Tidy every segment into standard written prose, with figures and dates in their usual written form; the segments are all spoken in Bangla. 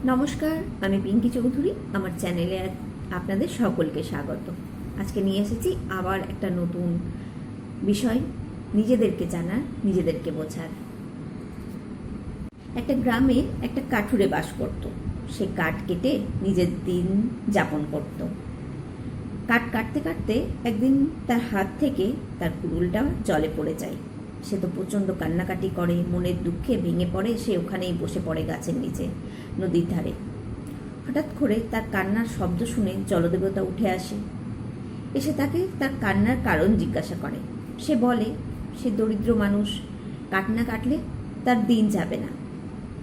নমস্কার, আমি পিঙ্কি চৌধুরী। আমার চ্যানেলে আপনাদের সকলকে স্বাগত। আজকে নিয়ে এসেছি আবার একটা নতুন বিষয়, নিজেদেরকে জানার, নিজেদেরকে বোঝার। একটা গ্রামে একটা কাঠুরে বাস করত। সে কাঠ কেটে নিজের দিন যাপন করত। কাঠ কাটতে কাটতে একদিন তার হাত থেকে তার কুড়ুলটা জলে পড়ে যায়। সে তো প্রচণ্ড কান্নাকাটি করে, মনের দুঃখে ভেঙে পড়ে। সে ওখানেই বসে পড়ে গাছের নিচে, নদীর ধারে। হঠাৎ করে তার কান্নার শব্দ শুনে জলদেবতা উঠে আসে। এসে তাকে তার কান্নার কারণ জিজ্ঞাসা করে। সে বলে সে দরিদ্র মানুষ, কাঠ না কাটলে তার দিন যাবে না,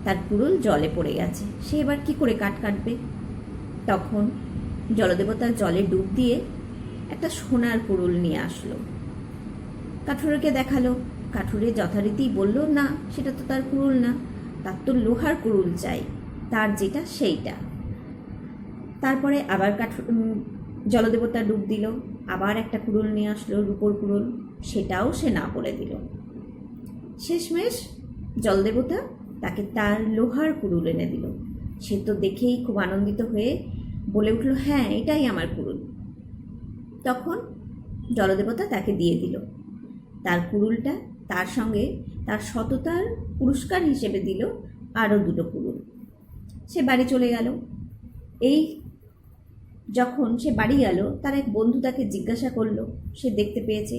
তার কুড়ুল জলে পড়ে গেছে, সে এবার কি করে কাঠ কাটবে। তখন জলদেবতা জলে ডুব দিয়ে একটা সোনার কুড়ুল নিয়ে আসলো, কাঠুরেকে দেখালো। কাঠুরে যথারীতি বলল, না, সেটা তো তার কুড়ুল না, তার তো লোহার কুড়ুল চাই, তার যেটা সেইটা। তারপরে আবার জলদেবতা ডুব দিল, আবার একটা কুড়ুল নিয়ে আসলো, রূপোর কুড়ুল, সেটাও সে না বলে দিল। শেষমেশ জলদেবতা তাকে তার লোহার কুড়ুল এনে দিল। সে তো দেখেই খুব আনন্দিত হয়ে বলে উঠল, হ্যাঁ, এটাই আমার কুড়ুল। তখন জলদেবতা তাকে দিয়ে দিল তার কুড়ুলটা, তার সঙ্গে তার সততার পুরস্কার হিসেবে দিল আরও দুটো কুড়ুল। সে বাড়ি চলে গেল। এই যখন সে বাড়ি গেল, তার এক বন্ধু তাকে জিজ্ঞাসা করলো, সে দেখতে পেয়েছে,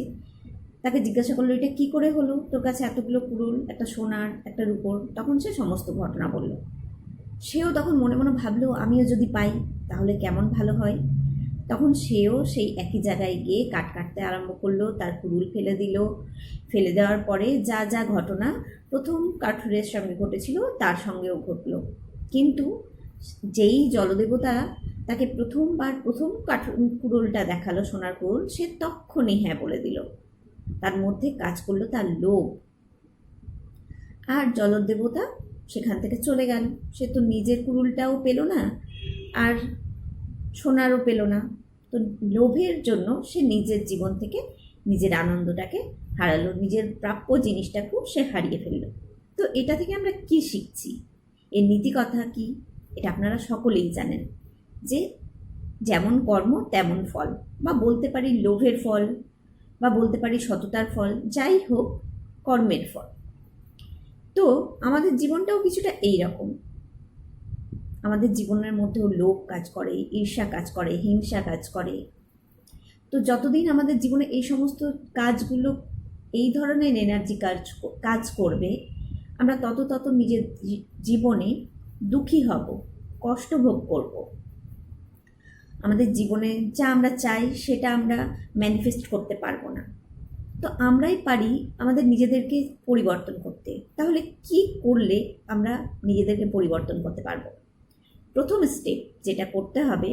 তাকে জিজ্ঞাসা করলো, এটা কি করে হলো, তোর কাছে এতগুলো কুড়ুল, একটা সোনার, একটা রূপোর। তখন সে সমস্ত ঘটনা বলল। সেও তখন মনে মনে ভাবলো, আমিও যদি পাই তাহলে কেমন ভালো হয়। তখন সেও সেই একই জায়গায় গিয়ে কাঠ কাটতে আরম্ভ করলো, তার কুড়ুল ফেলে দিল। ফেলে দেওয়ার পরে যা যা ঘটনা প্রথম কাঠুরের সঙ্গে ঘটেছিল তার সঙ্গেও ঘটলো। কিন্তু যেই জলদেবতা তাকে প্রথম কুড়ুলটা দেখালো, সোনার কুড়ুল, সে তখনই হ্যাঁ বলে দিল। তার মধ্যে কাজ করলো তার লোভ। আর জলদেবতা সেখান থেকে চলে গেল। সে তো নিজের কুড়ুলটাও পেল না, আর সোনারও পেল না। তো লোভের জন্য সে নিজের জীবন থেকে নিজের আনন্দটাকে হারালো, নিজের প্রাপ্য জিনিসটাকেও সে হারিয়ে ফেলল। তো এটা থেকে আমরা কি শিখছি? এর নীতি কথা কি? এটা আপনারা সকলেই জানেন যে যেমন কর্ম তেমন ফল, বা বলতে পারি লোভের ফল, বা বলতে পারি সততার ফল, যাই হোক, কর্মের ফল। তো আমাদের জীবনটাও কিছুটা এই রকম। আমাদের জীবনের মধ্যেও লোভ কাজ করে, ঈর্ষা কাজ করে, হিংসা কাজ করে। তো যতদিন আমাদের জীবনে এই সমস্ত কাজগুলো, এই ধরনের এনার্জি কাজ করবে, আমরা তত নিজের জীবনে দুঃখী হব, কষ্ট ভোগ করব। আমাদের জীবনে যা আমরা চাই সেটা আমরা ম্যানিফেস্ট করতে পারবো না। তো আমরাই পারি আমাদের নিজেদেরকে পরিবর্তন করতে। তাহলে কি করলে আমরা নিজেদেরকে পরিবর্তন করতে পারবো? প্রথম স্টেপ যেটা করতে হবে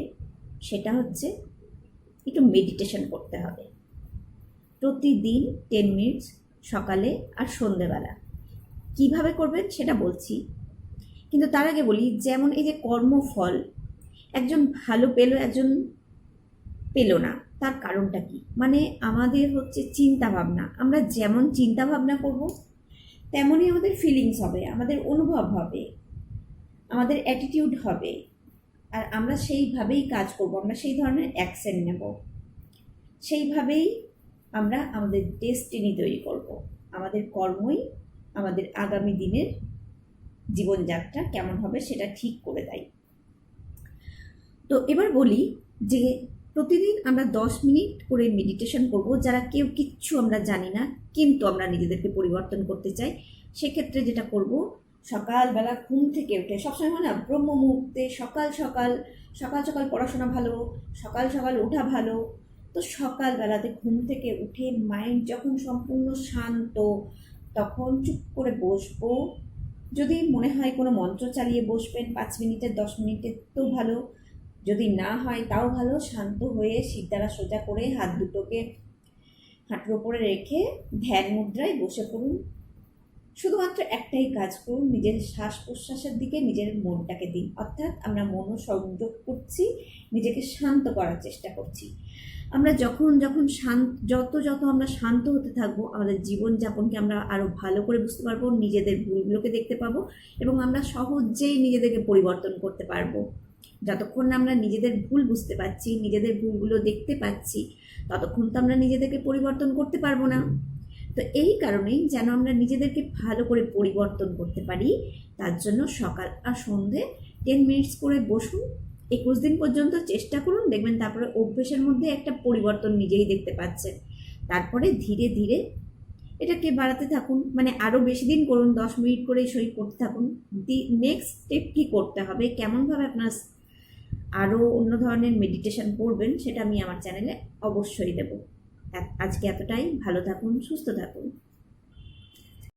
সেটা হচ্ছে একটু মেডিটেশন করতে হবে। প্রতিদিন 10 মিনিটস, সকালে আর সন্ধেবেলা। কিভাবে করবেন সেটা বলছি, কিন্তু তার আগে বলি, যেমন এই যে কর্মফল, একজন ভালো পেল, একজন পেল না, তার কারণটা কি? মানে আমাদের হচ্ছে চিন্তা ভাবনা। আমরা যেমন চিন্তা ভাবনা করব তেমনই আমাদের ফিলিংস হবে, আমাদের অনুভব হবে, আমাদের অ্যাটিটিউড হবে, আর আমরা সেইভাবেই কাজ করব, আমরা সেই ধরনের অ্যাকশন নেব, সেইভাবেই আমরা আমাদের ডেস্টিনি তৈরি করব। আমাদের কর্মই আমাদের আগামী দিনের জীবনযাত্রা কেমন হবে সেটা ঠিক করে দেয়। তো এবার বলি যে প্রতিদিন আমরা 10 মিনিট করে মেডিটেশন করব। যারা কেউ কিচ্ছু আমরা জানি না, কিন্তু আমরা নিজেদেরকে পরিবর্তন করতে চাই, সেক্ষেত্রে যেটা করব, সকালবেলা ঘুম থেকে উঠে, সবসময় হয় না ব্রহ্ম মুহূর্তে, সকাল সকাল পড়াশোনা ভালো, সকাল ওঠা ভালো। তো সকালবেলাতে ঘুম থেকে উঠে মাইন্ড যখন সম্পূর্ণ শান্ত, তখন চুপ করে বসবো। যদি মনে হয় কোনো মন্ত্র চালিয়ে বসবেন 5 মিনিটের, 10 মিনিটের তো ভালো, যদি না হয় তাও ভালো। শান্ত হয়ে সিদ্ধারা সোজা করে হাত দুটোকে হাঁটুর ওপরে রেখে ধ্যান মুদ্রায় বসে পড়ুন। শুধুমাত্র একটাই কাজ করুন, নিজের শ্বাস প্রশ্বাসের দিকে নিজের মনটাকে দিন। অর্থাৎ আমরা মনোসংযোগ করছি, নিজেকে শান্ত করার চেষ্টা করছি। আমরা যখন যখন যত আমরা শান্ত হতে থাকবো, আমাদের জীবনযাপনকে আমরা আরও ভালো করে বুঝতে পারবো, নিজেদের ভুলগুলোকে দেখতে পাবো এবং আমরা সহজেই নিজেদেরকে পরিবর্তন করতে পারবো। যতক্ষণ না আমরা নিজেদের ভুল বুঝতে পারছি, নিজেদের ভুলগুলো দেখতে পাচ্ছি, ততক্ষণ তো আমরা নিজেদেরকে পরিবর্তন করতে পারবো না। তো এই কারণেই যেন আমরা নিজেদেরকে ভালো করে পরিবর্তন করতে পারি, তার জন্য সকাল আর সন্ধে 10 মিনিটস করে বসুন। 21 দিন পর্যন্ত চেষ্টা করুন, দেখবেন তারপরে অভ্যেসের মধ্যে একটা পরিবর্তন নিজেই দেখতে পাচ্ছেন। তারপরে ধীরে ধীরে এটাকে বাড়াতে থাকুন, মানে আরও বেশি দিন করুন, 10 মিনিট করে সই করতে থাকুন। নেক্সট স্টেপ কী করতে হবে, কেমনভাবে আপনার আরও অন্য ধরনের মেডিটেশন করবেন, সেটা আমি আমার চ্যানেলে অবশ্যই দেবো। আজকে এতটাই, ভালো থাকুন, সুস্থ থাকুন।